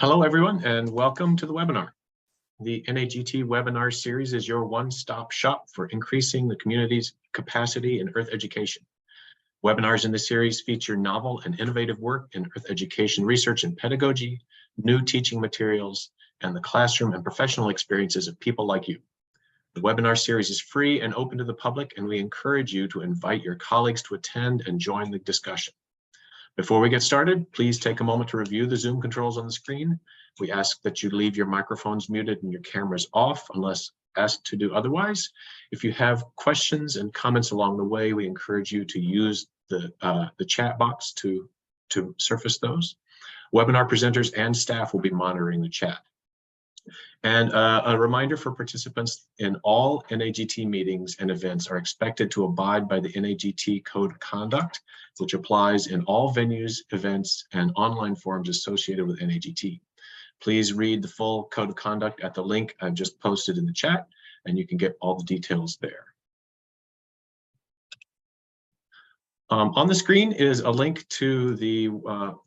Hello, everyone, and welcome to the webinar. The NAGT webinar series is your one-stop shop for increasing the community's capacity in Earth education. Webinars in this series feature novel and innovative work in Earth education research and pedagogy, new teaching materials, and the classroom and professional experiences of people like you. The webinar series is free and open to the public, and we encourage you to invite your colleagues to attend and join the discussion. Before we get started, please take a moment to review the Zoom controls on the screen. We ask that you leave your microphones muted and your cameras off unless asked to do otherwise. If you have questions and comments along the way, we encourage you to use the chat box to surface those. Webinar presenters and staff will be monitoring the chat. And a reminder for participants: in all NAGT meetings and events are expected to abide by the NAGT Code of Conduct, which applies in all venues, events, and online forums associated with NAGT. Please read the full Code of Conduct at the link I've just posted in the chat, and you can get all the details there. On the screen is a link to the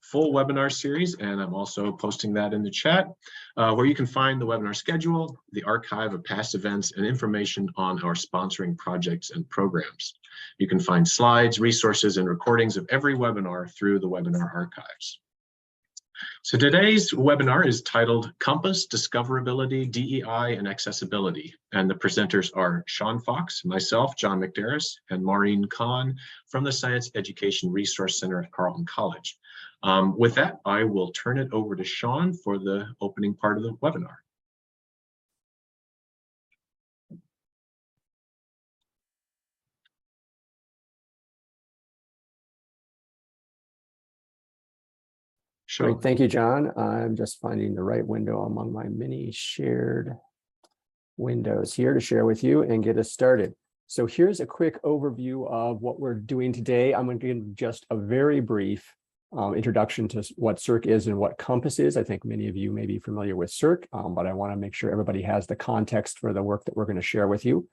full webinar series, and I'm also posting that in the chat, where you can find the webinar schedule, the archive of past events, and information on our sponsoring projects and programs. You can find slides, resources, and recordings of every webinar through the webinar archives. So today's webinar is titled Compass, Discoverability, DEI, and Accessibility. And the presenters are Sean Fox, myself, John McDarris, and Maureen Kahn from the Science Education Resource Center at Carleton College. With that, I will turn it over to Sean for the opening part of the webinar. Great, thank you, John. I'm just finding the right window among my many shared windows here to share with you and get us started. So here's a quick overview of what we're doing today. I'm going to give just a very brief introduction to what SERC is and what Compass is. I think many of you may be familiar with SERC, but I want to make sure everybody has the context for the work that we're going to share with you.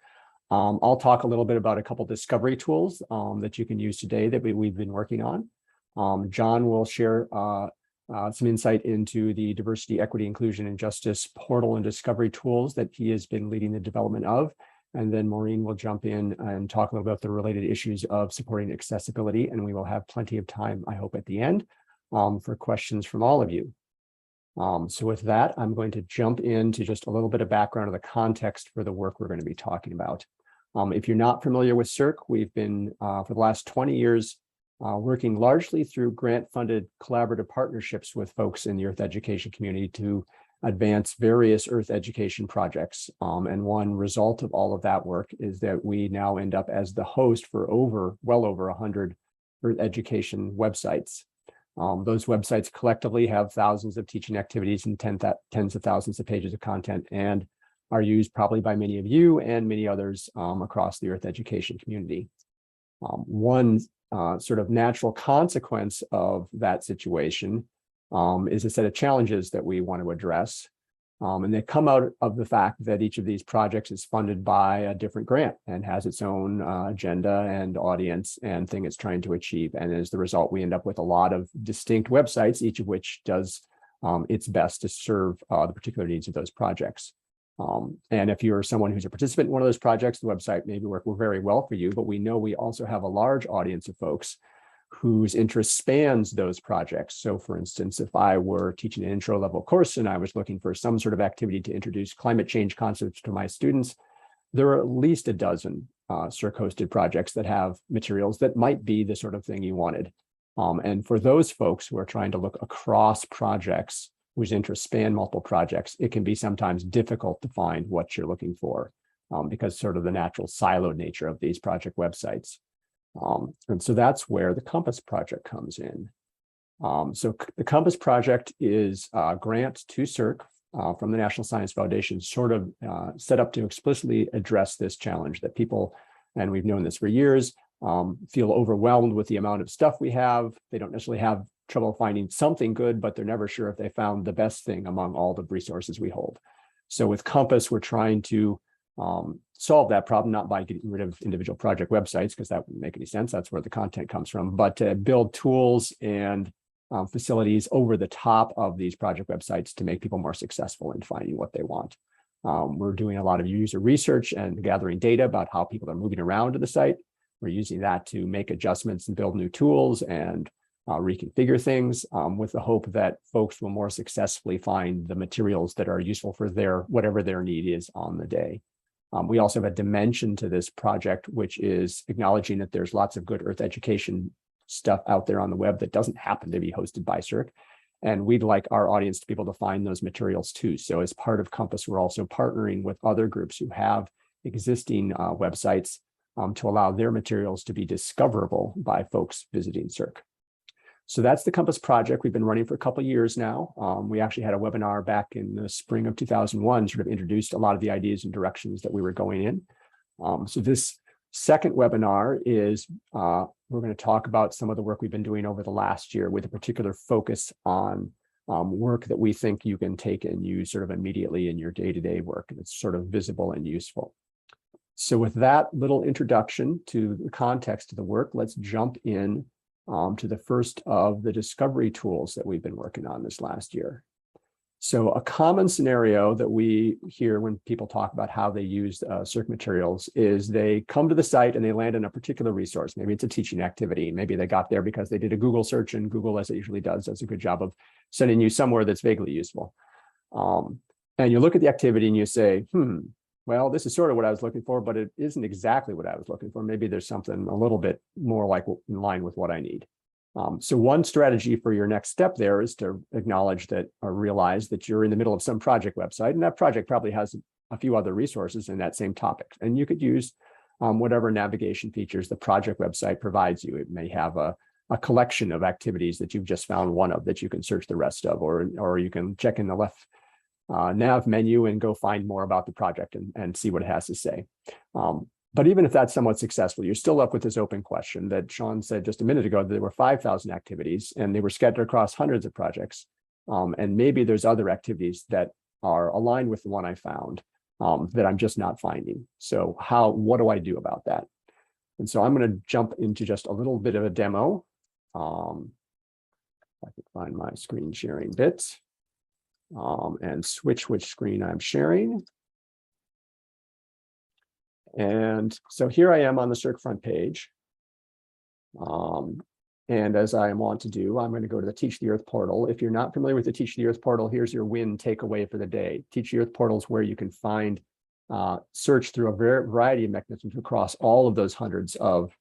I'll talk a little bit about a couple discovery tools that you can use today that we've been working on. John will share some insight into the diversity, equity, inclusion, and justice portal and discovery tools that he has been leading the development of. And then Maureen will jump in and talk a little about the related issues of supporting accessibility. And we will have plenty of time, I hope, at the end for questions from all of you. So with that, I'm going to jump into just a little bit of background of the context for the work we're going to be talking about. If you're not familiar with SERC, we've been, for the last 20 years, working largely through grant-funded collaborative partnerships with folks in the Earth education community to advance various Earth education projects. And one result of all of that work is that we now end up as the host for well over 100 Earth education websites. Those websites collectively have thousands of teaching activities and tens of thousands of pages of content, and are used probably by many of you and many others across the Earth education community. One sort of natural consequence of that situation is a set of challenges that we want to address. And they come out of the fact that each of these projects is funded by a different grant and has its own agenda and audience and thing it's trying to achieve. And as the result, we end up with a lot of distinct websites, each of which does its best to serve the particular needs of those projects. And if you're someone who's a participant in one of those projects, the website maybe work very well for you, but we know we also have a large audience of folks whose interest spans those projects. So for instance, if I were teaching an intro level course and I was looking for some sort of activity to introduce climate change concepts to my students, there are at least a dozen SERC-hosted projects that have materials that might be the sort of thing you wanted. And for those folks who are trying to look across projects whose interests span multiple projects, it can be sometimes difficult to find what you're looking for because sort of the natural siloed nature of these project websites. And so that's where the Compass project comes in. So the Compass project is a grant to SERC from the National Science Foundation, sort of set up to explicitly address this challenge that people, and we've known this for years, feel overwhelmed with the amount of stuff we have. They don't necessarily have trouble finding something good, but they're never sure if they found the best thing among all the resources we hold. So with Compass, we're trying to solve that problem, not by getting rid of individual project websites, because that wouldn't make any sense. That's where the content comes from, but to build tools and facilities over the top of these project websites to make people more successful in finding what they want. We're doing a lot of user research and gathering data about how people are moving around to the site. We're using that to make adjustments and build new tools and reconfigure things with the hope that folks will more successfully find the materials that are useful for whatever their need is on the day. We also have a dimension to this project, which is acknowledging that there's lots of good Earth education stuff out there on the web that doesn't happen to be hosted by SERC. And we'd like our audience to be able to find those materials too. So as part of Compass, we're also partnering with other groups who have existing websites to allow their materials to be discoverable by folks visiting SERC. So that's the Compass project. We've been running for a couple of years now. We actually had a webinar back in the spring of 2001, sort of introduced a lot of the ideas and directions that we were going in. So this second webinar is we're going to talk about some of the work we've been doing over the last year with a particular focus on work that we think you can take and use sort of immediately in your day-to-day work. And it's sort of visible and useful. So with that little introduction to the context of the work, let's jump in to the first of the discovery tools that we've been working on this last year. So a common scenario that we hear when people talk about how they use SERC materials is they come to the site and they land in a particular resource. Maybe it's a teaching activity. Maybe they got there because they did a Google search, and Google, as it usually does a good job of sending you somewhere that's vaguely useful. And you look at the activity and you say, well, this is sort of what I was looking for, but it isn't exactly what I was looking for. Maybe there's something a little bit more like in line with what I need. So one strategy for your next step there is to acknowledge that or realize that you're in the middle of some project website, and that project probably has a few other resources in that same topic. And you could use whatever navigation features the project website provides you. It may have a collection of activities that you've just found one of that you can search the rest of, or you can check in the left nav menu and go find more about the project and see what it has to say. But even if that's somewhat successful, you're still left with this open question that Sean said just a minute ago, that there were 5,000 activities and they were scattered across hundreds of projects. And maybe there's other activities that are aligned with the one I found that I'm just not finding. So what do I do about that? And so I'm going to jump into just a little bit of a demo. If I can find my screen sharing bit and switch which screen I'm sharing. And so here I am on the SERC front page. And as I want to do, I'm going to go to the Teach the Earth portal. If you're not familiar with the Teach the Earth portal, here's your win takeaway for the day. Teach the Earth portal is where you can find search through a variety of mechanisms across all of those hundreds of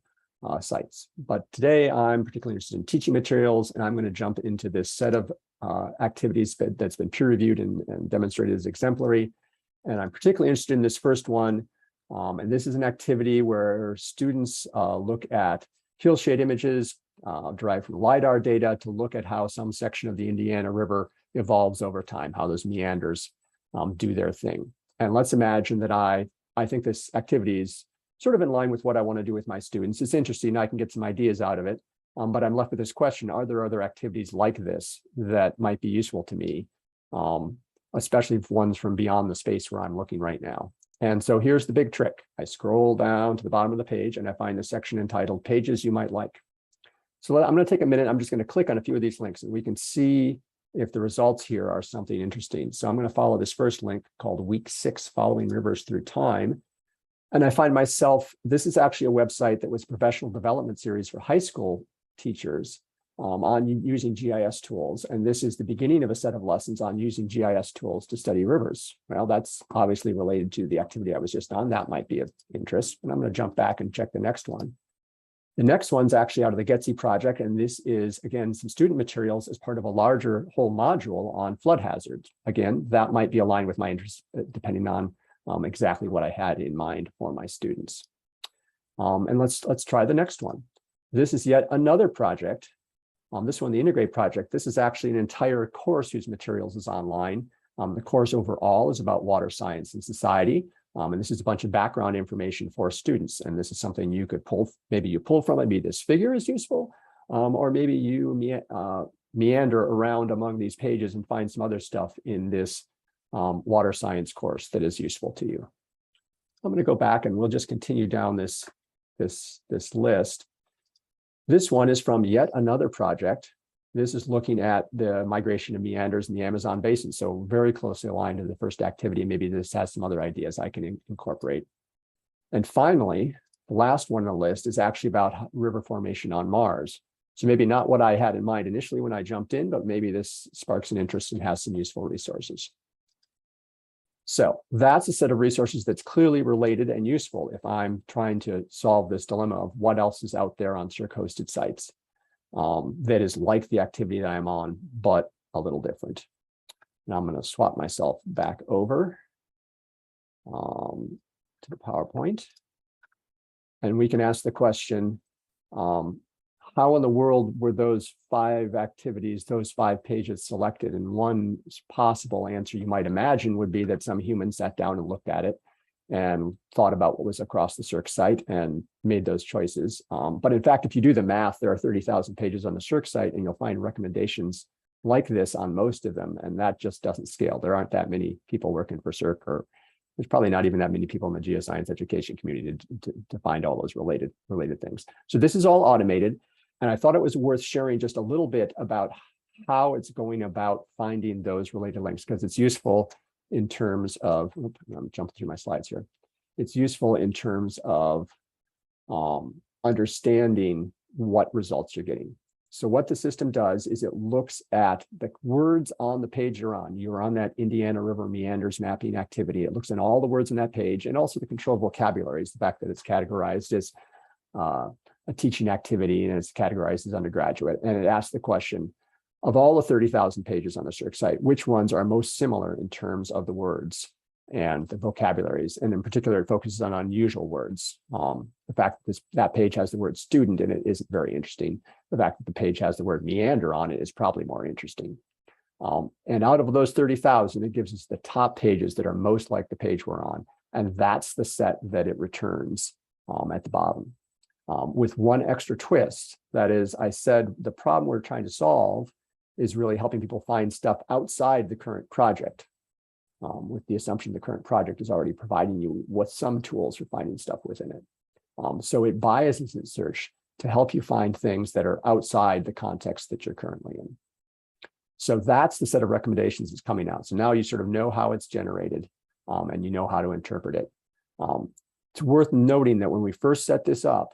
sites. But today I'm particularly interested in teaching materials, and I'm going to jump into this set of activities that's been peer reviewed and demonstrated as exemplary. And I'm particularly interested in this first one. And this is an activity where students look at hillshade images derived from LiDAR data to look at how some section of the Indiana River evolves over time, how those meanders do their thing. And let's imagine that I think this activity is sort of in line with what I want to do with my students. It's interesting, I can get some ideas out of it, but I'm left with this question: are there other activities like this that might be useful to me, especially ones from beyond the space where I'm looking right now? And so here's the big trick. I scroll down to the bottom of the page and I find the section entitled Pages You Might Like. So I'm going to take a minute. I'm just going to click on a few of these links and we can see if the results here are something interesting. So I'm going to follow this first link called Week 6 Following Rivers Through Time. And I find myself, this is actually a website that was a professional development series for high school teachers on using GIS tools. And this is the beginning of a set of lessons on using GIS tools to study rivers. Well, that's obviously related to the activity I was just on. That might be of interest. And I'm going to jump back and check the next one. The next one's actually out of the GETSI project. And this is, again, some student materials as part of a larger whole module on flood hazards. Again, that might be aligned with my interests, depending on exactly what I had in mind for my students. And let's try the next one. This is yet another project. This one, the Integrate project, this is actually an entire course whose materials is online. The course overall is about water science and society. And this is a bunch of background information for students. And this is something you could pull, maybe you pull from it, maybe this figure is useful, or maybe you meander around among these pages and find some other stuff in this water science course that is useful to you. I'm going to go back and we'll just continue down this list. This one is from yet another project. This is looking at the migration of meanders in the Amazon basin. So very closely aligned to the first activity. Maybe this has some other ideas I can incorporate. And finally, the last one on the list is actually about river formation on Mars. So maybe not what I had in mind initially when I jumped in, but maybe this sparks an interest and has some useful resources. So that's a set of resources that's clearly related and useful if I'm trying to solve this dilemma of what else is out there on SERC-hosted sites that is like the activity that I'm on, but a little different. Now I'm going to swap myself back over to the PowerPoint. And we can ask the question, how in the world were those 5 activities, those 5 pages selected? And one possible answer you might imagine would be that some human sat down and looked at it and thought about what was across the SERC site and made those choices. But in fact, if you do the math, there are 30,000 pages on the SERC site, and you'll find recommendations like this on most of them, and that just doesn't scale. There aren't that many people working for SERC, or there's probably not even that many people in the geoscience education community to find all those related things. So this is all automated. And I thought it was worth sharing just a little bit about how it's going about finding those related links, because it's useful in terms of, I'm jumping through my slides here. It's useful in terms of understanding what results you're getting. So what the system does is it looks at the words on the page you're on. You're on that Indiana River meanders mapping activity. It looks at all the words on that page and also the control vocabularies, the fact that it's categorized as a teaching activity and it's categorized as undergraduate. And it asks the question, of all the 30,000 pages on the SERC site, which ones are most similar in terms of the words and the vocabularies? And in particular, it focuses on unusual words. The fact that that page has the word student in it isn't very interesting. The fact that the page has the word meander on it is probably more interesting. And out of those 30,000, it gives us the top pages that are most like the page we're on. And that's the set that it returns at the bottom. With one extra twist, that is, I said the problem we're trying to solve is really helping people find stuff outside the current project, with the assumption the current project is already providing you with some tools for finding stuff within it. So it biases its search to help you find things that are outside the context that you're currently in. So that's the set of recommendations that's coming out. So now you sort of know how it's generated, and you know how to interpret it. It's worth noting that when we first set this up,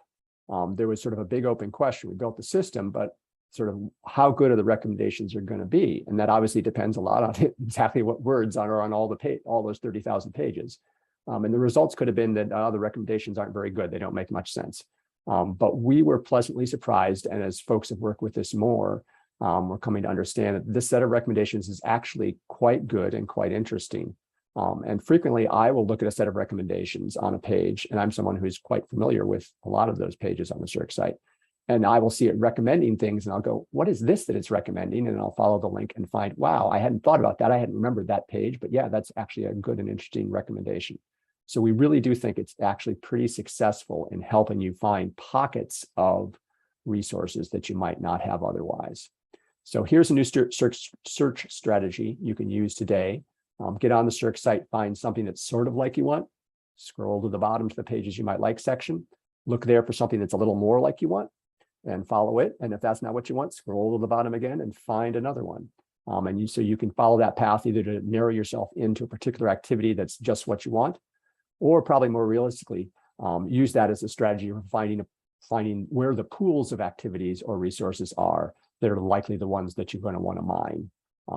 there was sort of a big open question. We built the system, but sort of how good are the recommendations are going to be? And that obviously depends a lot on exactly what words are on all those 30,000 pages. And the results could have been that the recommendations aren't very good. They don't make much sense. But we were pleasantly surprised. And as folks have worked with this more, we're coming to understand that this set of recommendations is actually quite good and quite interesting. And frequently, I will look at a set of recommendations on a page, and I'm someone who's quite familiar with a lot of those pages on the SERC site. And I will see it recommending things, and I'll go, what is this that it's recommending? And I'll follow the link and find, wow, I hadn't thought about that. I hadn't remembered that page, but yeah, that's actually a good and interesting recommendation. So we really do think it's actually pretty successful in helping you find pockets of resources that you might not have otherwise. So here's a new search strategy you can use today. Get on the SERC site, find something that's sort of like you want, scroll to the bottom to the pages you might like section, look there for something that's a little more like you want, and follow it. And if that's not what you want, scroll to the bottom again and find another one. So you can follow that path either to narrow yourself into a particular activity that's just what you want, or probably more realistically, use that as a strategy for finding where the pools of activities or resources are that are likely the ones that you're going to want to mine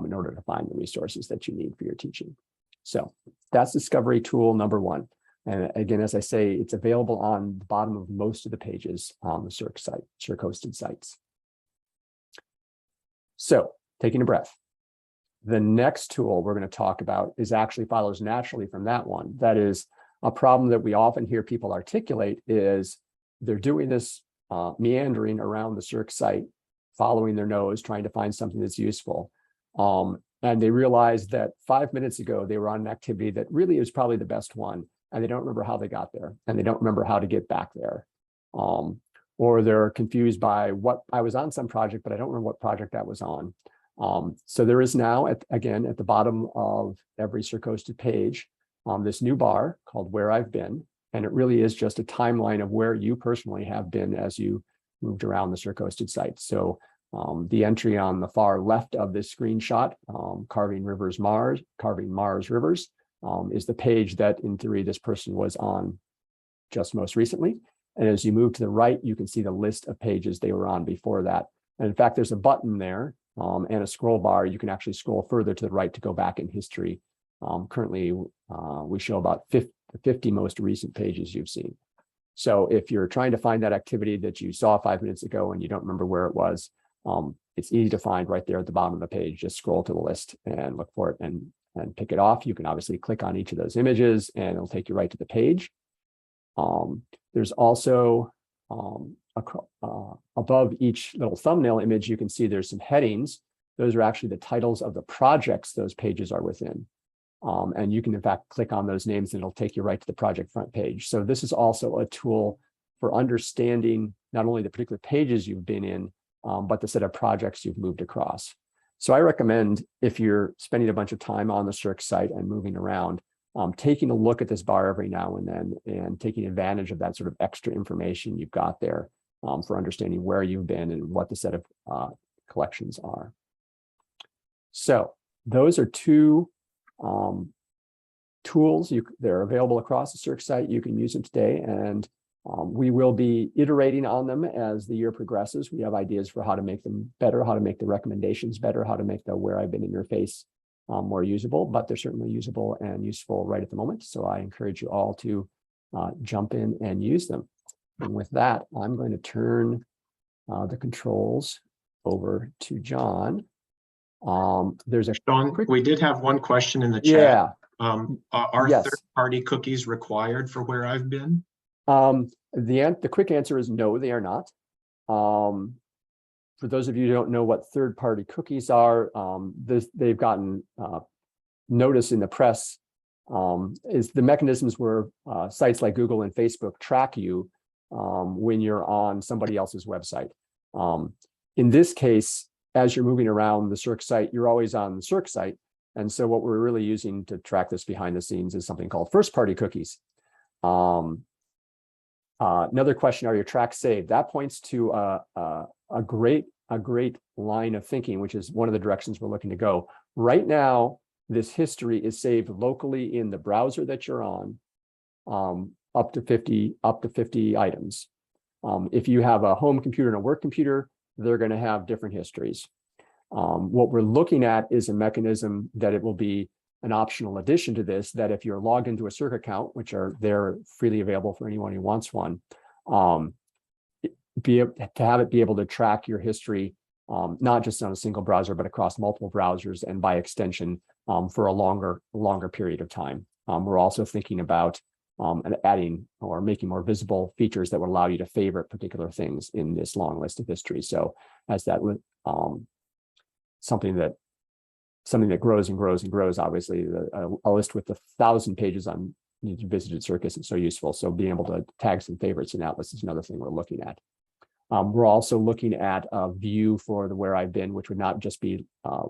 in order to find the resources that you need for your teaching. So that's discovery tool number 1. And again, as I say, it's available on the bottom of most of the pages on the SERC site, SERC-hosted sites. So taking a breath. The next tool we're going to talk about actually follows naturally from that one. That is a problem that we often hear people articulate is they're doing this meandering around the SERC site, following their nose, trying to find something that's useful. And they realize that 5 minutes ago, they were on an activity that really is probably the best one, and they don't remember how they got there, and they don't remember how to get back there. Or they're confused by what I was on some project, but I don't remember what project that was on. So there is now, again, at the bottom of every SERC-hosted page, this new bar called Where I've Been, and it really is just a timeline of where you personally have been as you moved around the SERC-hosted site. So The entry on the far left of this screenshot, Carving Mars Rivers, is the page that in theory this person was on just most recently. And as you move to the right, you can see the list of pages they were on before that. And in fact, there's a button there and a scroll bar. You can actually scroll further to the right to go back in history. Currently, we show about 50 most recent pages you've seen. So if you're trying to find that activity that you saw 5 minutes ago and you don't remember where it was, it's easy to find right there at the bottom of the page. Just scroll to the list and look for it and pick it off. You can obviously click on each of those images and it'll take you right to the page. There's also above each little thumbnail image, you can see there's some headings. Those are actually the titles of the projects those pages are within. And you can, in fact, click on those names and it'll take you right to the project front page. So this is also a tool for understanding not only the particular pages you've been in, but the set of projects you've moved across. So I recommend, if you're spending a bunch of time on the SERC site and moving around, taking a look at this bar every now and then and taking advantage of that sort of extra information you've got there for understanding where you've been and what the set of collections are. So those are two tools they're available across the SERC site. You can use them today, and we will be iterating on them as the year progresses. We have ideas for how to make them better, how to make the recommendations better, how to make the where I've been interface more usable, but they're certainly usable and useful right at the moment. So I encourage you all to jump in and use them. And with that, I'm going to turn the controls over to John. There's a Sean, we did have one question in the chat. Yeah. Are Yes. third-party cookies required for where I've been? The quick answer is no, they are not. For those of you who don't know what third-party cookies are, they've gotten notice in the press, is the mechanisms where sites like Google and Facebook track you when you're on somebody else's website. In this case, as you're moving around the SERC site, you're always on the SERC site. And so what we're really using to track this behind the scenes is something called first-party cookies. Another question, are your tracks saved? That points to a great line of thinking, which is one of the directions we're looking to go. Right now, this history is saved locally in the browser that you're on, up to 50 items. If you have a home computer and a work computer, they're going to have different histories. What we're looking at is a mechanism that it will be an optional addition to this, that if you're logged into a SERC account, which they're freely available for anyone who wants one, to have it be able to track your history, not just on a single browser, but across multiple browsers and by extension for a longer period of time. We're also thinking about adding or making more visible features that would allow you to favorite particular things in this long list of history. So as that something that grows and grows and grows, obviously a list with 1,000 pages on visited SERC isn't so useful. So being able to tag some favorites in that list is another thing we're looking at. We're also looking at a view for the where I've been, which would not just be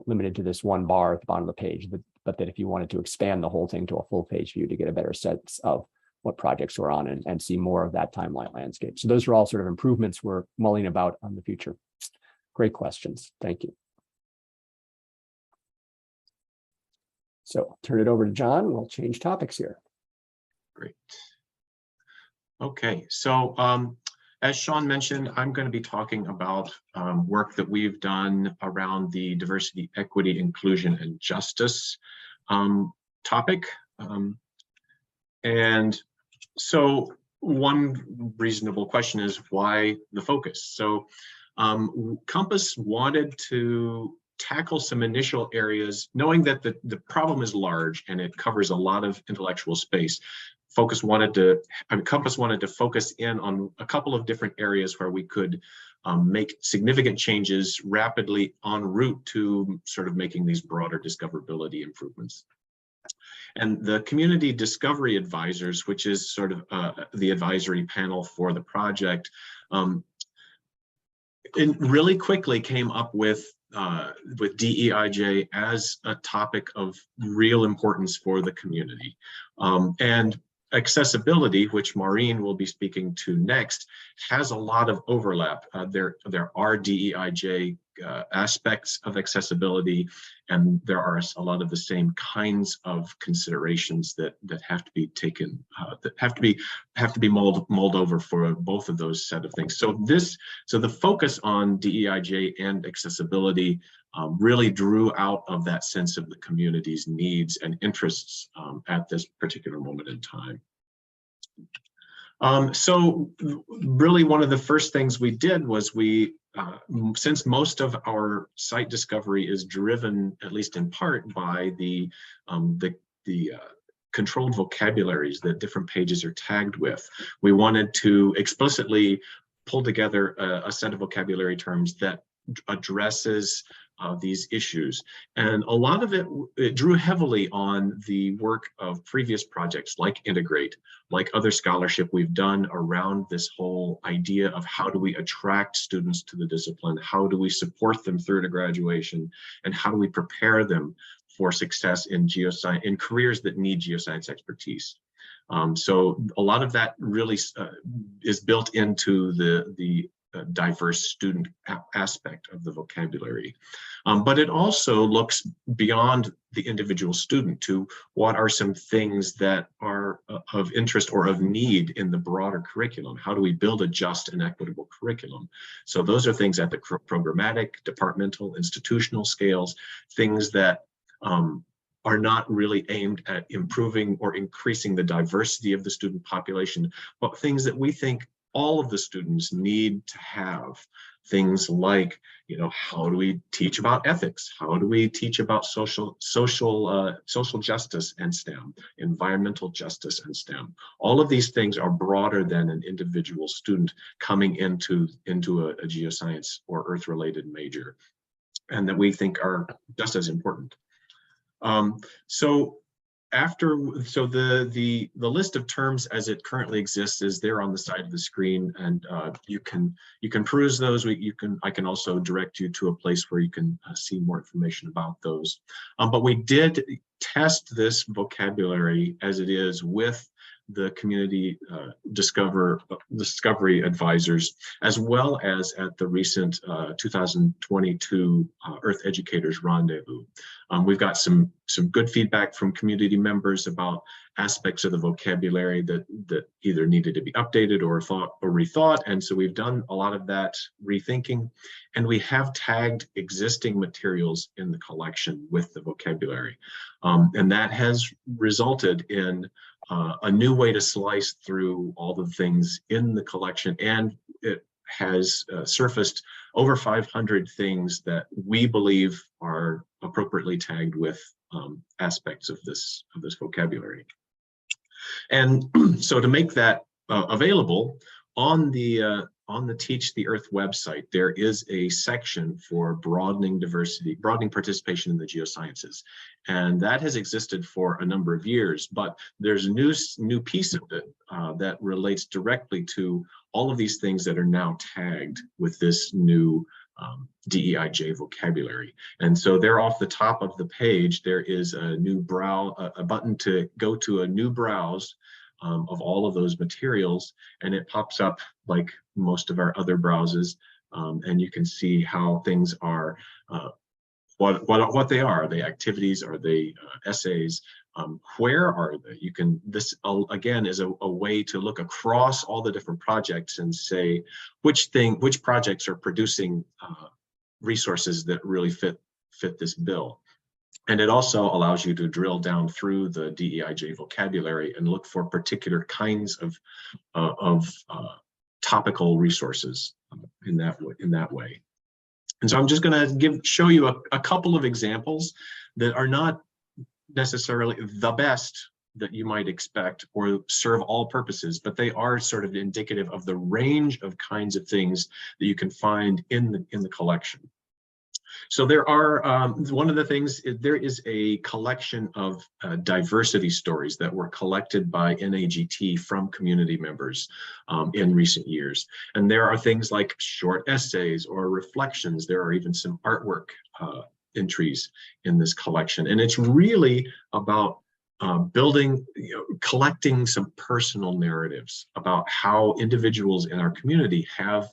limited to this one bar at the bottom of the page, but that if you wanted to expand the whole thing to a full page view to get a better sense of what projects we're on and see more of that timeline landscape. So those are all sort of improvements we're mulling about on the future. Great questions. Thank you. So I'll turn it over to John. We'll change topics here. Great. Okay, so as Sean mentioned, I'm going to be talking about work that we've done around the diversity, equity, inclusion, and justice topic. And so one reasonable question is, why the focus? So Compass wanted to tackle some initial areas, knowing that the problem is large and it covers a lot of intellectual space. Compass wanted to focus in on a couple of different areas where we could make significant changes rapidly en route to sort of making these broader discoverability improvements. And the community discovery advisors, which is sort of the advisory panel for the project, it really quickly came up with DEIJ as a topic of real importance for the community. And Accessibility, which Maureen will be speaking to next, has a lot of overlap. There are DEIJ aspects of accessibility, and there are a lot of the same kinds of considerations that have to be taken, that have to be mulled over for both of those set of things. So the focus on DEIJ and accessibility really drew out of that sense of the community's needs and interests at this particular moment in time. So really one of the first things we did was since most of our site discovery is driven, at least in part, by the controlled vocabularies that different pages are tagged with, we wanted to explicitly pull together a set of vocabulary terms that addresses these issues. And a lot of it drew heavily on the work of previous projects like Integrate, like other scholarship we've done around this whole idea of how do we attract students to the discipline, how do we support them through to graduation, and how do we prepare them for success in geoscience, in careers that need geoscience expertise. So a lot of that really is built into the diverse student aspect of the vocabulary. But it also looks beyond the individual student to what are some things that are of interest or of need in the broader curriculum. How do we build a just and equitable curriculum? So those are things at the programmatic, departmental, institutional scales, things that are not really aimed at improving or increasing the diversity of the student population, but things that we think all of the students need to have. Things like, how do we teach about ethics? How do we teach about social justice and STEM, environmental justice and STEM? All of these things are broader than an individual student coming into a geoscience or earth-related major, and that we think are just as important. The list of terms as it currently exists is there on the side of the screen, and you can peruse those. I can also direct you to a place where you can see more information about those. But we did test this vocabulary as it is with the community discovery advisors, as well as at the recent 2022 Earth Educators Rendezvous. We've got some good feedback from community members about aspects of the vocabulary that either needed to be updated or rethought. And so we've done a lot of that rethinking, and we have tagged existing materials in the collection with the vocabulary. And that has resulted in a new way to slice through all the things in the collection, and it has surfaced over 500 things that we believe are appropriately tagged with aspects of this vocabulary. And so to make that available on the Teach the Earth website, there is a section for broadening participation in the geosciences. And that has existed for a number of years, but there's a new piece of it that relates directly to all of these things that are now tagged with this new DEIJ vocabulary. And so there off the top of the page, there is a button to go to a new browse of all of those materials, and it pops up like most of our other browsers, and you can see how things are, what they are. Are they activities? Are they essays? Where are they? This again is a way to look across all the different projects and say which projects are producing resources that really fit this bill. And it also allows you to drill down through the DEIJ vocabulary and look for particular kinds of topical resources in that way. And so I'm just going to show you a couple of examples that are not necessarily the best that you might expect or serve all purposes, but they are sort of indicative of the range of kinds of things that you can find in the collection. So there are, one of the things, there is a collection of diversity stories that were collected by NAGT from community members in recent years. And there are things like short essays or reflections. There are even some artwork entries in this collection. And it's really about building, collecting some personal narratives about how individuals in our community have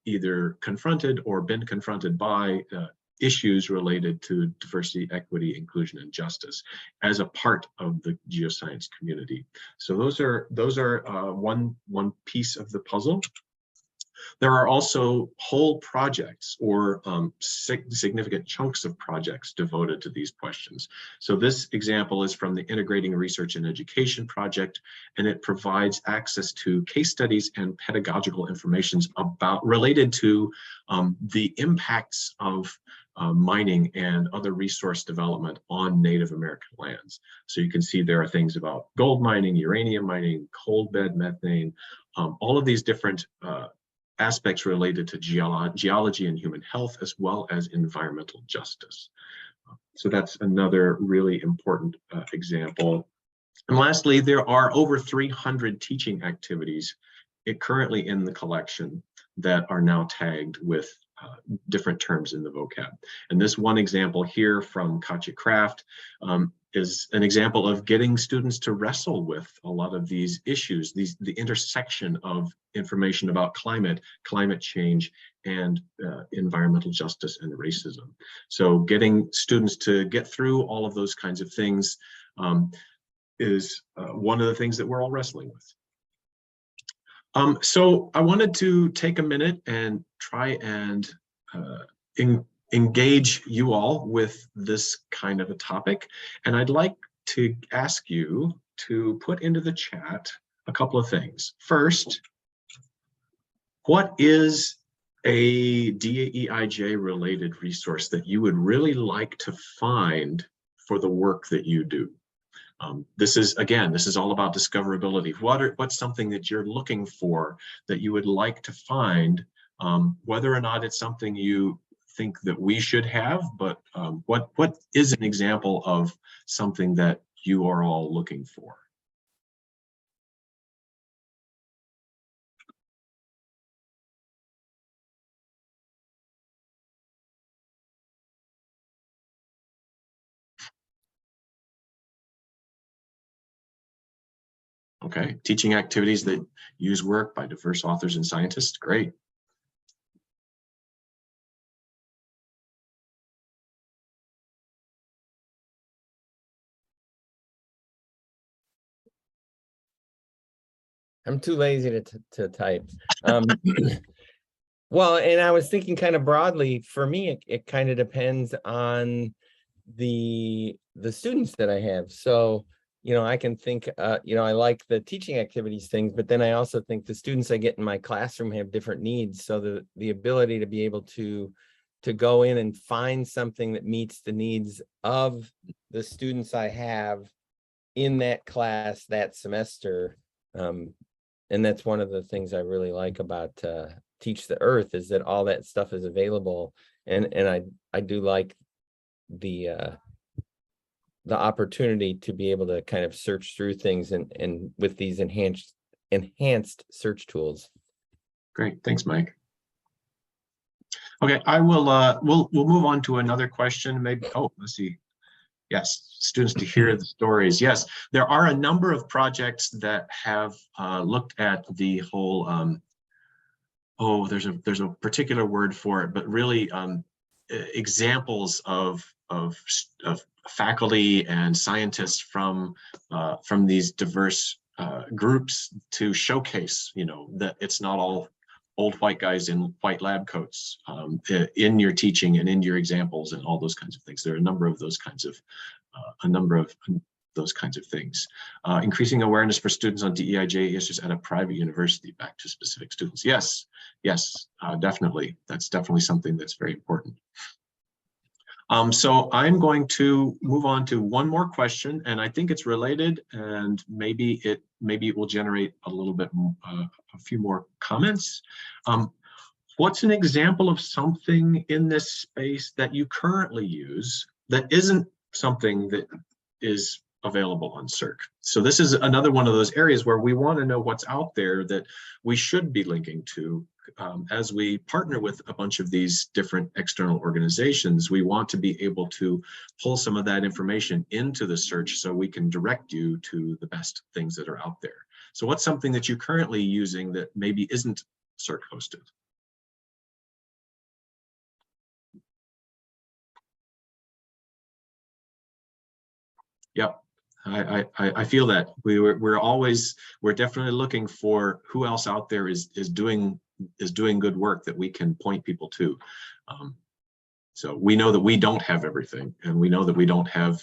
either confronted or been confronted by issues related to diversity, equity, inclusion, and justice as a part of the geoscience community. So those are one piece of the puzzle. There are also whole projects or significant chunks of projects devoted to these questions. So this example is from the Integrating Research and Education project, and it provides access to case studies and pedagogical information related to the impacts of mining and other resource development on Native American lands. So you can see there are things about gold mining, uranium mining, coal bed methane, all of these different aspects related to geology and human health, as well as environmental justice. So that's another really important example. And lastly, there are over 300 teaching activities currently in the collection that are now tagged with different terms in the vocab. And this one example here from Katja Kraft is an example of getting students to wrestle with a lot of these issues, the intersection of information about climate change, and environmental justice and racism. So getting students to get through all of those kinds of things is one of the things that we're all wrestling with. So I wanted to take a minute and try and engage you all with this kind of a topic. And I'd like to ask you to put into the chat a couple of things. First, what is a DEIJ related resource that you would really like to find for the work that you do? This is all about discoverability. What's something that you're looking for that you would like to find, whether or not it's something you think that we should have, but what is an example of something that you are all looking for? Okay, teaching activities that use work by diverse authors and scientists, great. I'm too lazy to type. Well, and I was thinking kind of broadly, for me, it kind of depends on the students that I have. So, I can think, I like the teaching activities things, but then I also think the students I get in my classroom have different needs. So the ability to be able to go in and find something that meets the needs of the students I have in that class that semester. And that's one of the things I really like about Teach the Earth, is that all that stuff is available. And I do like the opportunity to be able to kind of search through things and with these enhanced search tools. Great, thanks, Mike. Okay, I will we'll move on to another question. Maybe, let's see. Yes, students to hear the stories. Yes, there are a number of projects that have looked at the whole there's a particular word for it, but really examples of faculty and scientists from these diverse groups to showcase, that it's not all old white guys in white lab coats in your teaching and in your examples and all those kinds of things. There are a number of those kinds of things. Increasing awareness for students on DEIJ issues at a private university, back to specific students. Yes, definitely. That's definitely something that's very important. So I'm going to move on to one more question, and I think it's related, and maybe it will generate a little bit, a few more comments. What's an example of something in this space that you currently use that isn't something that is available on SERC. So this is another one of those areas where we want to know what's out there that we should be linking to. As we partner with a bunch of these different external organizations, we want to be able to pull some of that information into the search so we can direct you to the best things that are out there. So what's something that you're currently using that maybe isn't SERC-hosted? Yep. I feel that we're definitely looking for who else out there is doing good work that we can point people to. So we know that we don't have everything, and we know that we don't have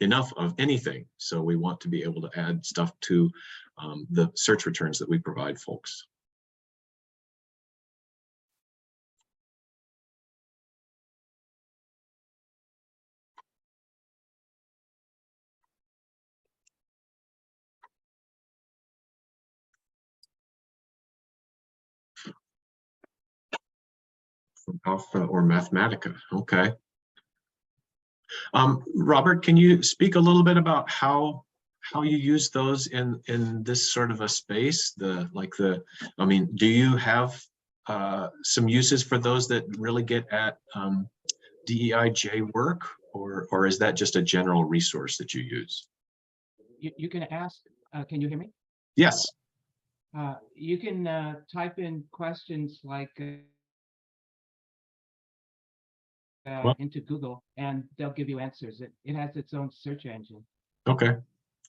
enough of anything. So we want to be able to add stuff to the search returns that we provide folks. From Alpha or Mathematica, okay. Robert, can you speak a little bit about how you use those in this sort of a space? I mean, do you have some uses for those that really get at DEI-J work, or is that just a general resource that you use? You can ask, can you hear me? Yes. You can type in questions like into Google, and they'll give you answers. It has its own search engine. Okay,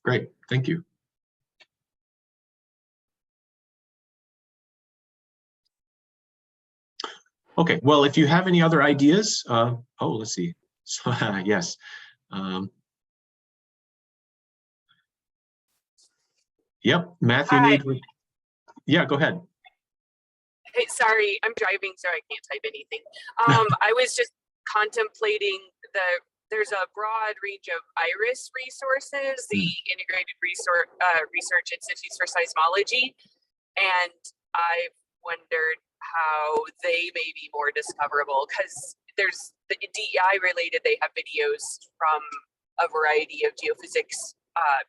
great, thank you. Okay, well, if you have any other ideas, oh, let's see. So, yes. Yep, Matthew. Yeah, go ahead. Hey, sorry, I'm driving, so I can't type anything. I was just contemplating there's a broad range of IRIS resources, the Integrated Research Institutes for Seismology, and I've wondered how they may be more discoverable, because there's the DEI related, they have videos from a variety of geophysics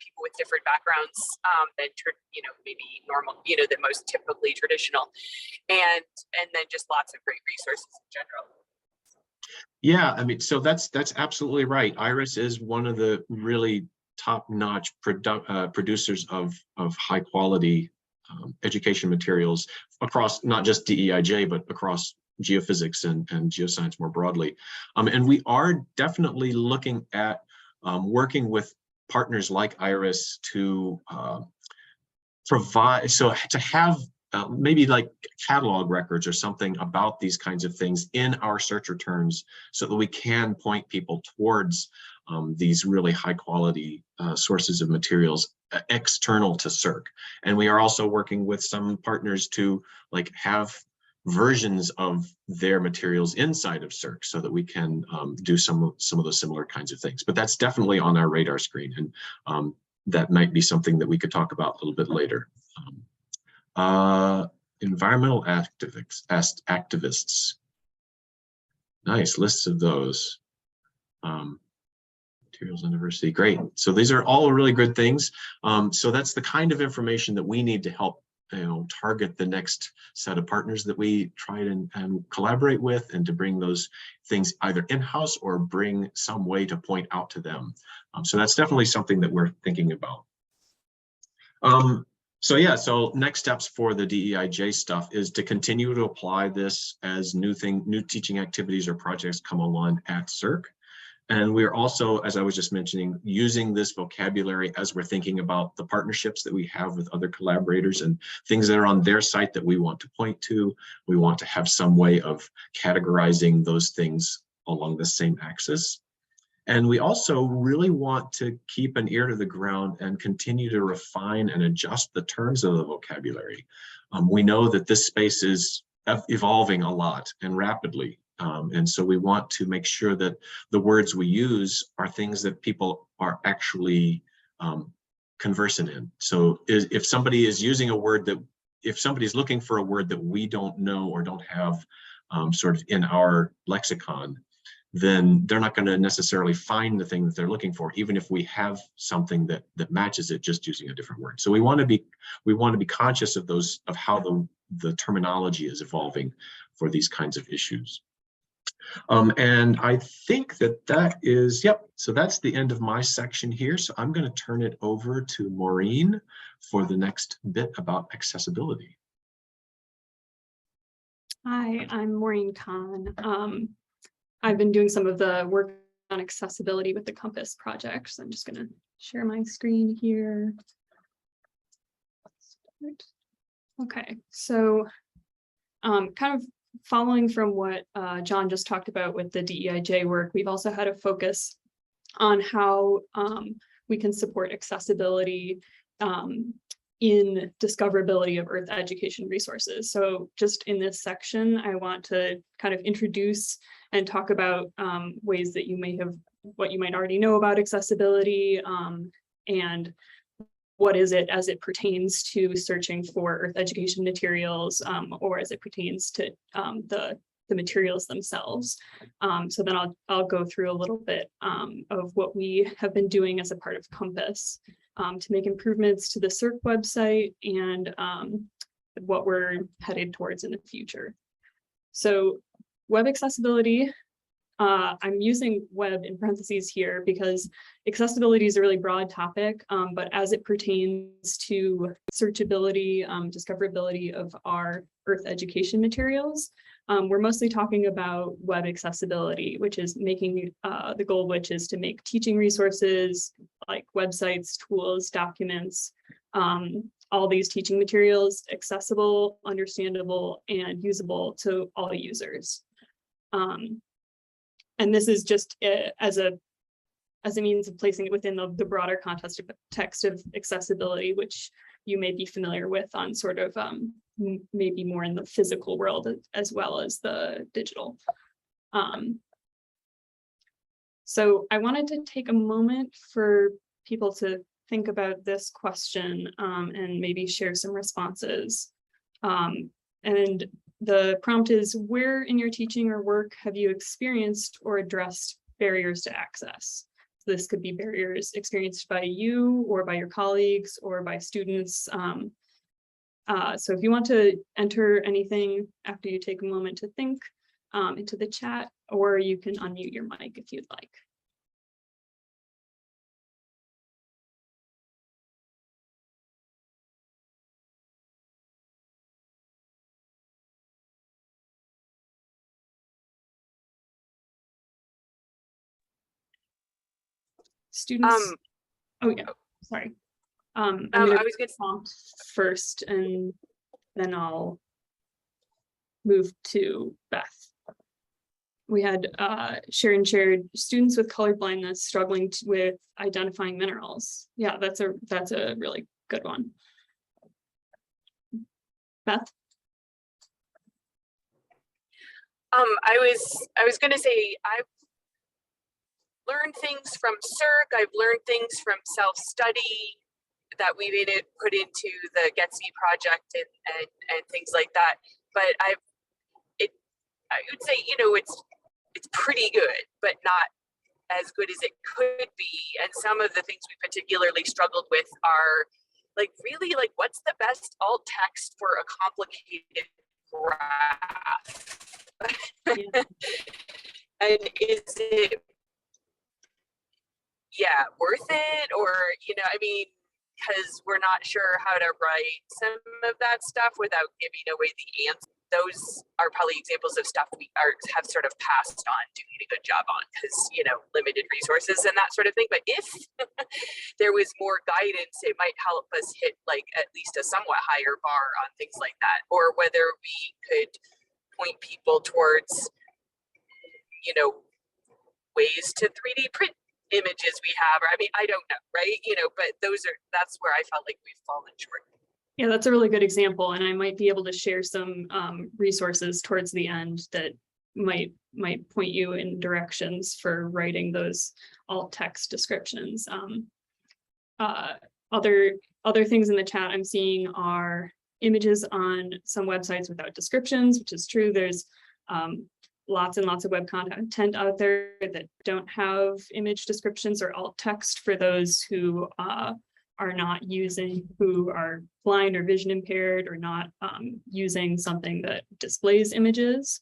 people with different backgrounds than maybe normal, the most typically traditional, and then just lots of great resources in general. Yeah, I mean, so that's absolutely right. IRIS is one of the really top-notch producers of high quality education materials across not just DEI-J, but across geophysics and geoscience more broadly. And we are definitely looking at working with partners like IRIS to provide, so to have maybe like catalog records or something about these kinds of things in our search returns, so that we can point people towards these really high quality sources of materials external to SERC. And we are also working with some partners to have versions of their materials inside of SERC, so that we can do some of those similar kinds of things. But that's definitely on our radar screen, and that might be something that we could talk about a little bit later. Environmental activists. Nice lists of those. Materials and diversity, great. So these are all really good things. So that's the kind of information that we need to help target the next set of partners that we try and collaborate with, and to bring those things either in-house or bring some way to point out to them. So that's definitely something that we're thinking about. So yeah, so next steps for the DEI-J stuff is to continue to apply this as new teaching activities or projects come along at SERC. And we're also, as I was just mentioning, using this vocabulary as we're thinking about the partnerships that we have with other collaborators and things that are on their site that we want to point to. We want to have some way of categorizing those things along the same axis. And we also really want to keep an ear to the ground and continue to refine and adjust the terms of the vocabulary. We know that this space is evolving a lot and rapidly. And so we want to make sure that the words we use are things that people are actually conversant in. So if somebody is using a word if somebody's looking for a word that we don't know or don't have sort of in our lexicon, then they're not going to necessarily find the thing that they're looking for, even if we have something that matches it, just using a different word. So we want to be conscious of those, of how the terminology is evolving for these kinds of issues. And I think that is, yep, so that's the end of my section here. So I'm going to turn it over to Maureen for the next bit about accessibility. Hi, I'm Maureen Kahn. I've been doing some of the work on accessibility with the Compass project. So I'm just going to share my screen here. Okay, so kind of following from what John just talked about with the DEIJ work, we've also had a focus on how we can support accessibility in discoverability of Earth education resources. So just in this section, I want to kind of introduce and talk about ways that you may have, what you might already know about accessibility, and what is it as it pertains to searching for Earth education materials, or as it pertains to the materials themselves. So then I'll go through a little bit of what we have been doing as a part of Compass to make improvements to the SERC website and what we're headed towards in the future. So web accessibility, I'm using web in parentheses here because accessibility is a really broad topic, but as it pertains to searchability, discoverability of our Earth education materials, we're mostly talking about web accessibility, which is making, the goal of which is to make teaching resources like websites, tools, documents, all these teaching materials accessible, understandable, and usable to all users. And this is just as a means of placing it within the broader context of accessibility, which you may be familiar with on sort of maybe more in the physical world as well as the digital. So I wanted to take a moment for people to think about this question and maybe share some responses. And the prompt is, where in your teaching or work have you experienced or addressed barriers to access? So this could be barriers experienced by you or by your colleagues or by students. So if you want to enter anything after you take a moment to think into the chat, or you can unmute your mic if you'd like. Students. Oh yeah, sorry. I'm I was going to prompt first, and then I'll move to Beth. We had Sharon shared students with color blindness struggling with identifying minerals. Yeah, that's a really good one. Beth. I was going to say I've learned things from SERC. I've learned things from self-study that we put into the GETSI project and things like that. But I would say, you know, it's pretty good, but not as good as it could be. And some of the things we particularly struggled with are like, really, like, what's the best alt text for a complicated graph? Yeah. And is it, yeah, worth it? Or, you know, I mean, because we're not sure how to write some of that stuff without giving away the answer. Those are probably examples of stuff we have sort of passed on doing a good job on because, you know, limited resources and that sort of thing. But if there was more guidance, it might help us hit like at least a somewhat higher bar on things like that, or whether we could point people towards, you know, ways to 3D print images we have, or I mean, I don't know, right? You know, but that's where I felt like we've fallen short. Yeah, that's a really good example, and I might be able to share some resources towards the end that might point you in directions for writing those alt text descriptions. Other things in the chat I'm seeing are images on some websites without descriptions, which is true. There's lots and lots of web content out there that don't have image descriptions or alt text for those who are not using, who are blind or vision impaired, or not using something that displays images.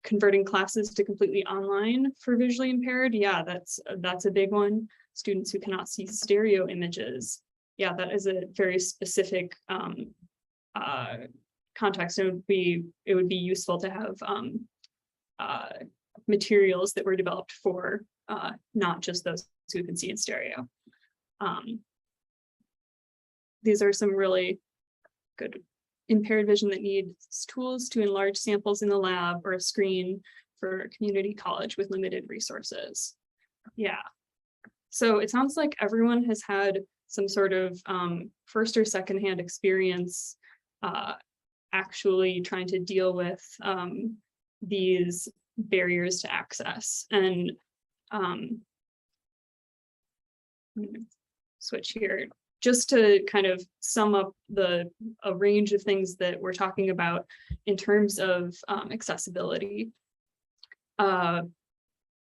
Converting classes to completely online for visually impaired, yeah, that's a big one. Students who cannot see stereo images, yeah, that is a very specific context. It would be useful to have materials that were developed for not just those who can see in stereo. These are some really good impaired vision that needs tools to enlarge samples in the lab, or a screen for a community college with limited resources. Yeah. So it sounds like everyone has had some sort of first or secondhand experience actually trying to deal with these barriers to access. And I'm gonna switch here just to kind of sum up a range of things that we're talking about in terms of accessibility.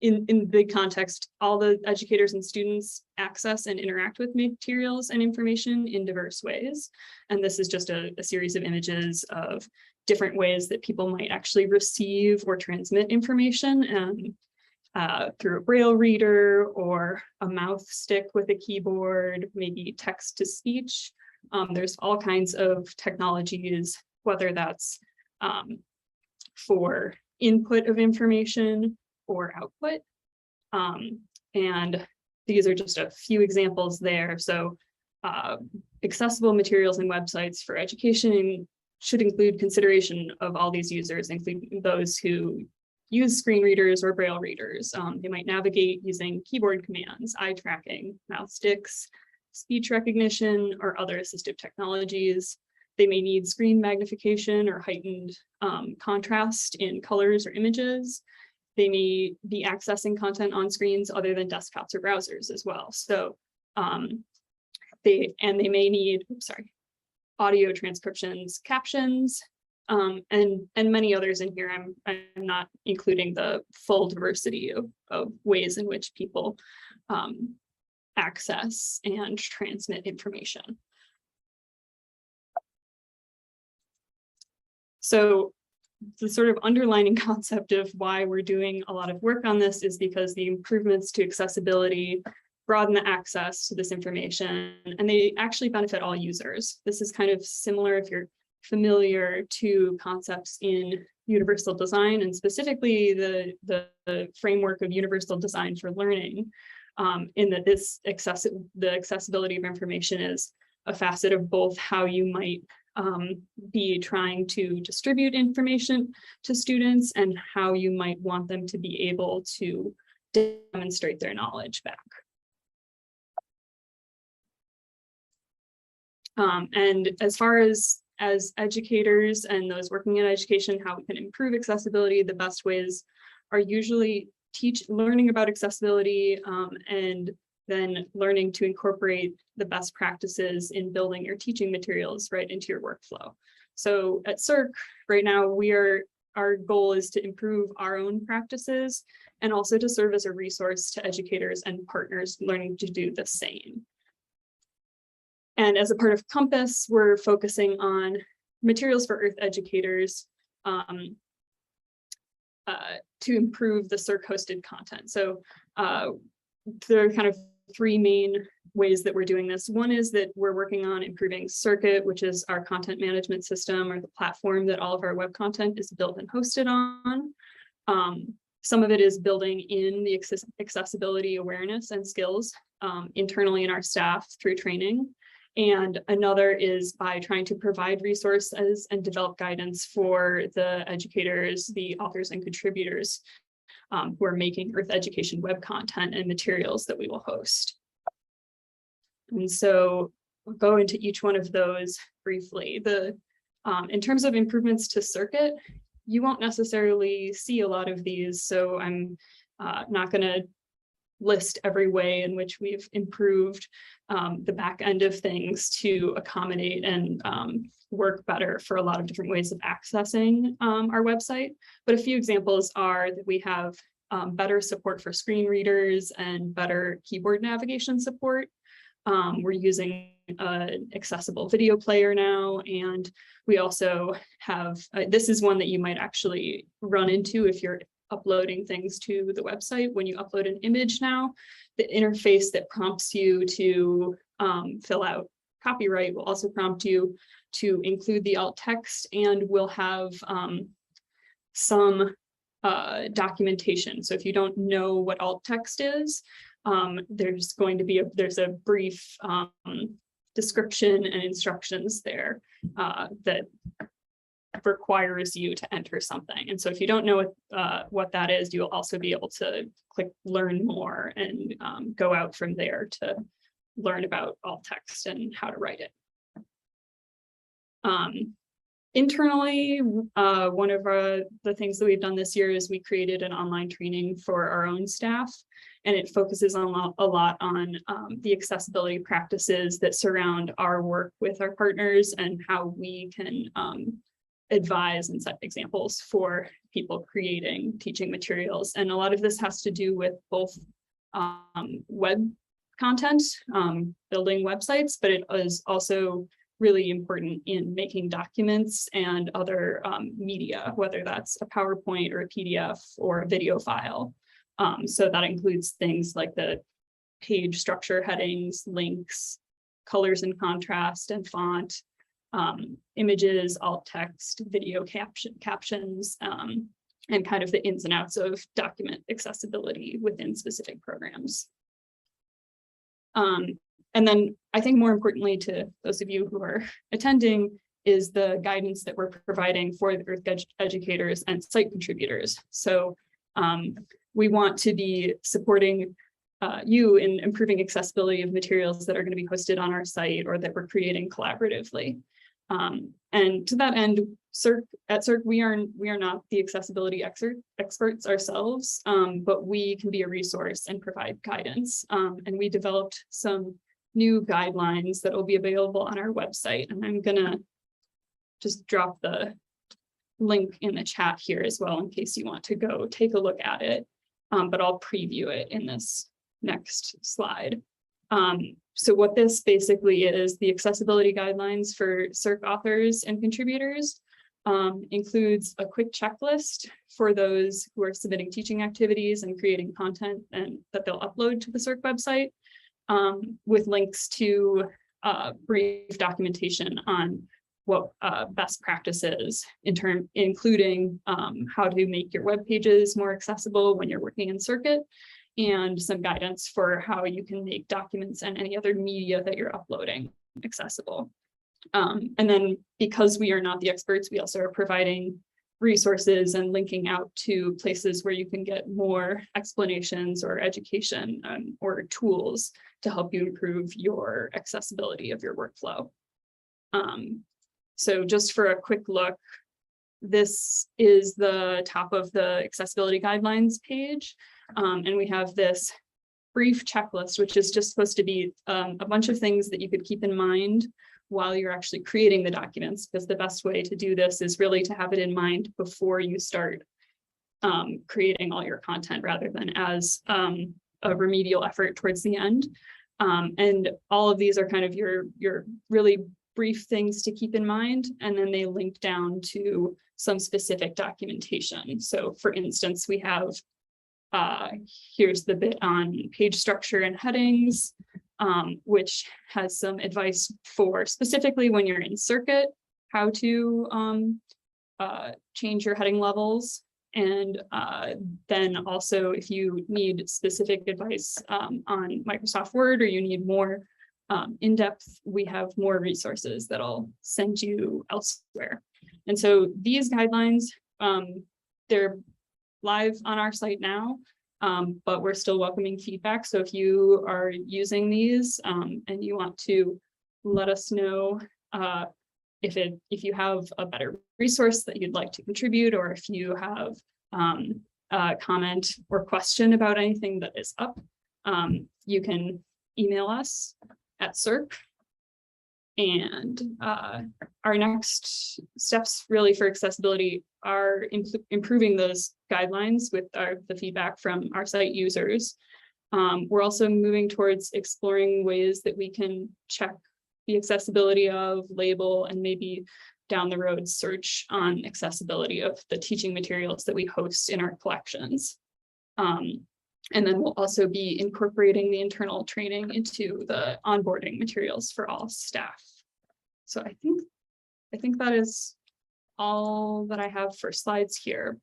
In big context, all the educators and students access and interact with materials and information in diverse ways. And this is just a series of images of different ways that people might actually receive or transmit information, and through a braille reader or a mouth stick with a keyboard, maybe text to speech. There's all kinds of technologies, whether that's for input of information or output. And these are just a few examples there. So accessible materials and websites for education should include consideration of all these users, including those who use screen readers or braille readers. They might navigate using keyboard commands, eye tracking, mouth sticks, speech recognition, or other assistive technologies. They may need screen magnification or heightened contrast in colors or images. They may be accessing content on screens other than desktops or browsers as well. So they may need, audio transcriptions, captions, and many others in here. I'm not including the full diversity of ways in which people access and transmit information. So the sort of underlining concept of why we're doing a lot of work on this is because the improvements to accessibility broaden the access to this information, and they actually benefit all users. This is kind of similar, if you're familiar, to concepts in universal design, and specifically the framework of universal design for learning, in that the accessibility of information is a facet of both how you might be trying to distribute information to students and how you might want them to be able to demonstrate their knowledge back. And as far as educators and those working in education, how we can improve accessibility, the best ways are usually learning about accessibility, and then learning to incorporate the best practices in building your teaching materials right into your workflow. So at SERC right now, our goal is to improve our own practices and also to serve as a resource to educators and partners learning to do the same. And as a part of Compass, we're focusing on materials for Earth educators to improve the SERC-hosted content. So there are kind of three main ways that we're doing this. One is that we're working on improving Circuit, which is our content management system, or the platform that all of our web content is built and hosted on. Some of it is building in the accessibility awareness and skills internally in our staff through training. And another is by trying to provide resources and develop guidance for the educators, the authors and contributors who are making Earth education web content and materials that we will host. And so we'll go into each one of those briefly. In terms of improvements to Circuit, you won't necessarily see a lot of these, so I'm not going to list every way in which we've improved the back end of things to accommodate and work better for a lot of different ways of accessing our website. But a few examples are that we have better support for screen readers and better keyboard navigation support. We're using an accessible video player now, and we also have, this is one that you might actually run into if you're uploading things to the website. When you upload an image now, the interface that prompts you to fill out copyright will also prompt you to include the alt text, and will have some documentation. So if you don't know what alt text is, there's going to be a brief description and instructions there that requires you to enter something. And so if you don't know what that is, you'll also be able to click learn more and go out from there to learn about alt text and how to write it. Internally, one of the things that we've done this year is we created an online training for our own staff, and it focuses a lot on the accessibility practices that surround our work with our partners and how we can advise and set examples for people creating teaching materials. And a lot of this has to do with both web content, building websites, but it is also really important in making documents and other media, whether that's a PowerPoint or a PDF or a video file. So that includes things like the page structure, headings, links, colors and contrast and font, images, alt text, video captions, and kind of the ins and outs of document accessibility within specific programs. And then I think more importantly to those of you who are attending is the guidance that we're providing for the Earth educators and site contributors. So we want to be supporting you in improving accessibility of materials that are going to be hosted on our site or that we're creating collaboratively. And to that end, at SERC, we are not the accessibility experts ourselves, but we can be a resource and provide guidance. And we developed some new guidelines that will be available on our website. And I'm gonna just drop the link in the chat here as well in case you want to go take a look at it. But I'll preview it in this next slide. So what this basically is, the accessibility guidelines for SERC authors and contributors includes a quick checklist for those who are submitting teaching activities and creating content and that they'll upload to the SERC website, with links to brief documentation on what best practices including how to make your web pages more accessible when you're working in Circuit, and some guidance for how you can make documents and any other media that you're uploading accessible. And then because we are not the experts, we also are providing resources and linking out to places where you can get more explanations or education or tools to help you improve your accessibility of your workflow. So just for a quick look, this is the top of the accessibility guidelines page. And we have this brief checklist, which is just supposed to be a bunch of things that you could keep in mind while you're actually creating the documents, because the best way to do this is really to have it in mind before you start creating all your content rather than as a remedial effort towards the end. And all of these are kind of your really brief things to keep in mind, and then they link down to some specific documentation. So for instance, we have, here's the bit on page structure and headings, which has some advice for specifically when you're in Circuit, how to change your heading levels. And then also if you need specific advice on Microsoft Word, or you need more in-depth, we have more resources that I'll send you elsewhere. And so these guidelines, they're live on our site now, but we're still welcoming feedback. So if you are using these and you want to let us know if you have a better resource that you'd like to contribute, or if you have a comment or question about anything that is up, you can email us at SERC. And our next steps really for accessibility are improving those guidelines with the feedback from our site users. We're also moving towards exploring ways that we can check the accessibility of, label, and maybe down the road search on accessibility of the teaching materials that we host in our collections. And then we'll also be incorporating the internal training into the onboarding materials for all staff. So I think that is all that I have for slides here.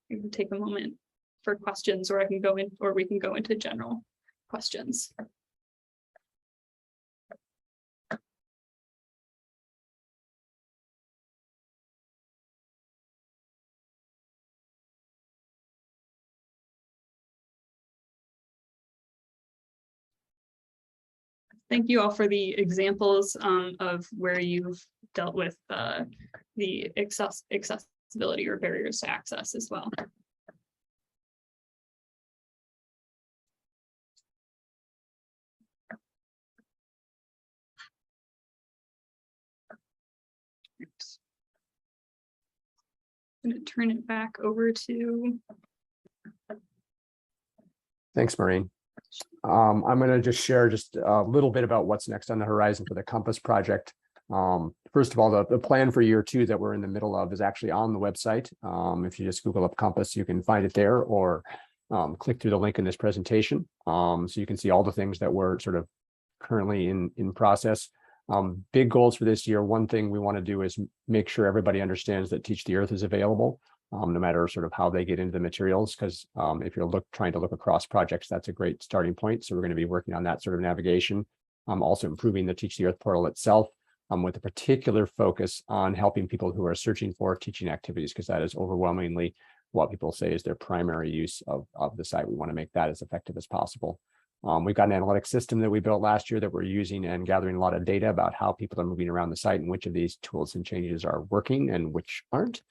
We can take a moment for questions, or we can go into general questions. Thank you all for the examples of where you've dealt with the accessibility or barriers to access as well. I'm going to turn it back over to. Thanks, Maureen. I'm going to just share just a little bit about what's next on the horizon for the Compass project. First of all, the plan for year 2 that we're in the middle of is actually on the website. If you just Google up Compass, you can find it there, or click through the link in this presentation. So you can see all the things that we're sort of currently in process. Big goals for this year. One thing we want to do is make sure everybody understands that Teach the Earth is available, no matter sort of how they get into the materials, because if you're trying to look across projects, that's a great starting point. So we're going to be working on that sort of navigation. Also improving the Teach the Earth portal itself, with a particular focus on helping people who are searching for teaching activities, because that is overwhelmingly what people say is their primary use of the site. We want to make that as effective as possible. We've got an analytics system that we built last year that we're using and gathering a lot of data about how people are moving around the site and which of these tools and changes are working and which aren't.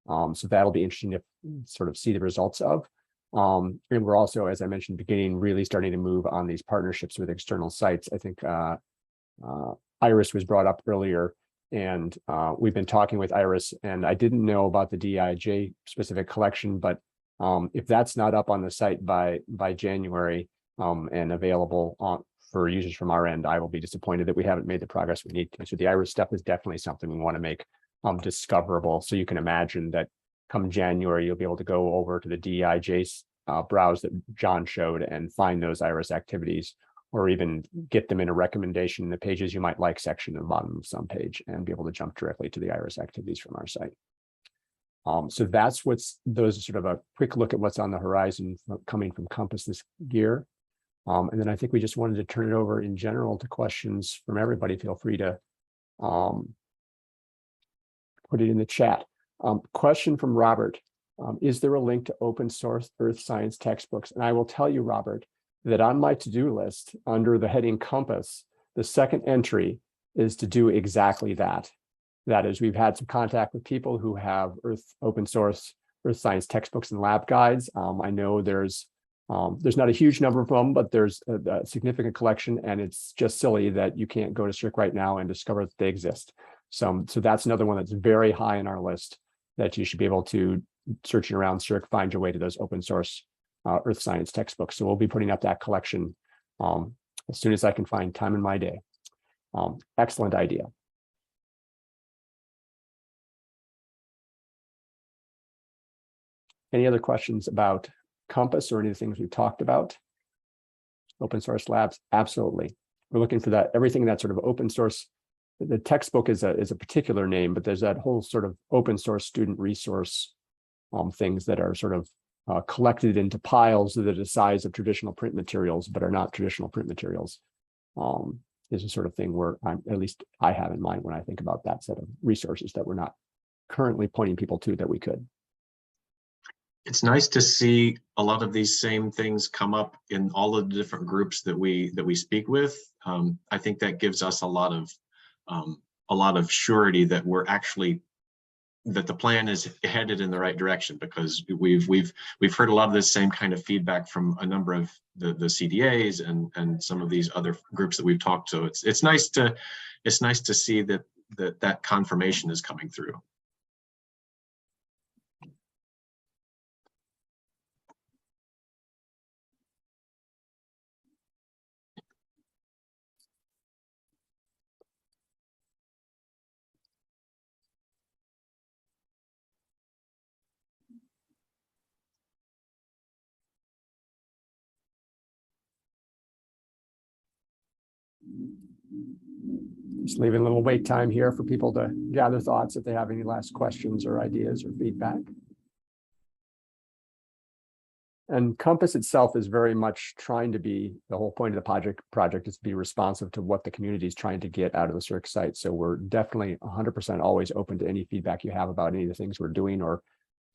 So that'll be interesting to sort of see the results of. And we're also, as I mentioned, beginning really starting to move on these partnerships with external sites. I think Iris was brought up earlier, and we've been talking with Iris, and I didn't know about the DEI specific collection, but if that's not up on the site by January and available for users from our end, I will be disappointed that we haven't made the progress we need to. So the Iris stuff is definitely something we want to make discoverable. So you can imagine that come January, you'll be able to go over to the DEI browse that John showed and find those Iris activities, or even get them in a recommendation in the pages you might like section at the bottom of some page, and be able to jump directly to the Iris activities from our site. So that's those are sort of a quick look at what's on the horizon coming from Compass this year. And then I think we just wanted to turn it over in general to questions from everybody. Feel free to put it in the chat. Question from Robert. Is there a link to open source earth science textbooks? And I will tell you, Robert, that on my to-do list under the heading Compass, the second entry is to do exactly that. That is, we've had some contact with people who have open source earth science textbooks and lab guides. I know there's not a huge number of them, but there's a significant collection, and it's just silly that you can't go to SERC right now and discover that they exist. So that's another one that's very high on our list that you should be able to, searching around SERC, find your way to those open source earth science textbooks. So we'll be putting up that collection as soon as I can find time in my day. Excellent idea. Any other questions about Compass or any of the things we've talked about? Open source labs, absolutely. We're looking for that, everything that's sort of open source. The textbook is a particular name, but there's that whole sort of open source student resource things that are sort of collected into piles that are the size of traditional print materials, but are not traditional print materials. Is a sort of thing where at least I have in mind when I think about that set of resources that we're not currently pointing people to that we could. It's nice to see a lot of these same things come up in all of the different groups that we speak with. I think that gives us a lot of surety that we're actually that the plan is headed in the right direction, because we've heard a lot of this same kind of feedback from a number of the CDAs and some of these other groups that we've talked to. It's nice to see that confirmation is coming through. Just leaving a little wait time here for people to gather thoughts if they have any last questions or ideas or feedback. And Compass itself is very much trying to be, the whole point of the project is to be responsive to what the community is trying to get out of the SERC site. So we're definitely 100% always open to any feedback you have about any of the things we're doing or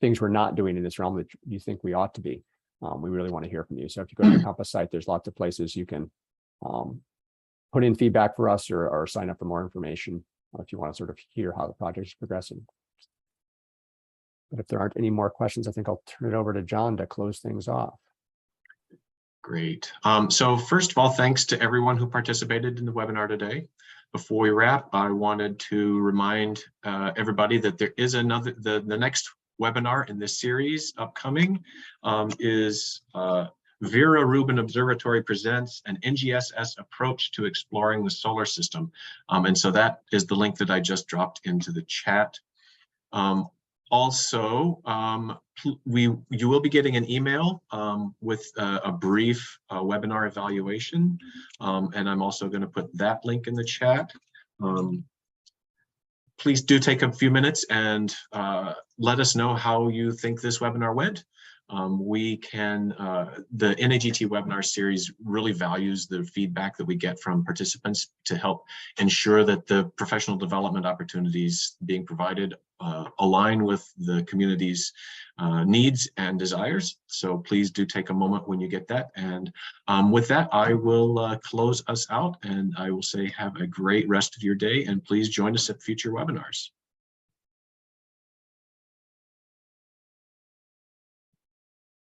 things we're not doing in this realm that you think we ought to be. We really want to hear from you. So if you go to the Compass site, there's lots of places you can put in feedback for us or sign up for more information if you want to sort of hear how the project is progressing. But if there aren't any more questions, I think I'll turn it over to John to close things off. Great. So first of all, thanks to everyone who participated in the webinar today. Before we wrap, I wanted to remind everybody that there is another, the next webinar in this series upcoming is Vera Rubin Observatory presents an NGSS approach to exploring the solar system. And so that is the link that I just dropped into the chat. Also, you will be getting an email with a brief webinar evaluation. And I'm also going to put that link in the chat. Please do take a few minutes and let us know how you think this webinar went. The NAGT webinar series really values the feedback that we get from participants to help ensure that the professional development opportunities being provided align with the community's needs and desires. So please do take a moment when you get that. And with that, I will close us out, and I will say have a great rest of your day, and please join us at future webinars.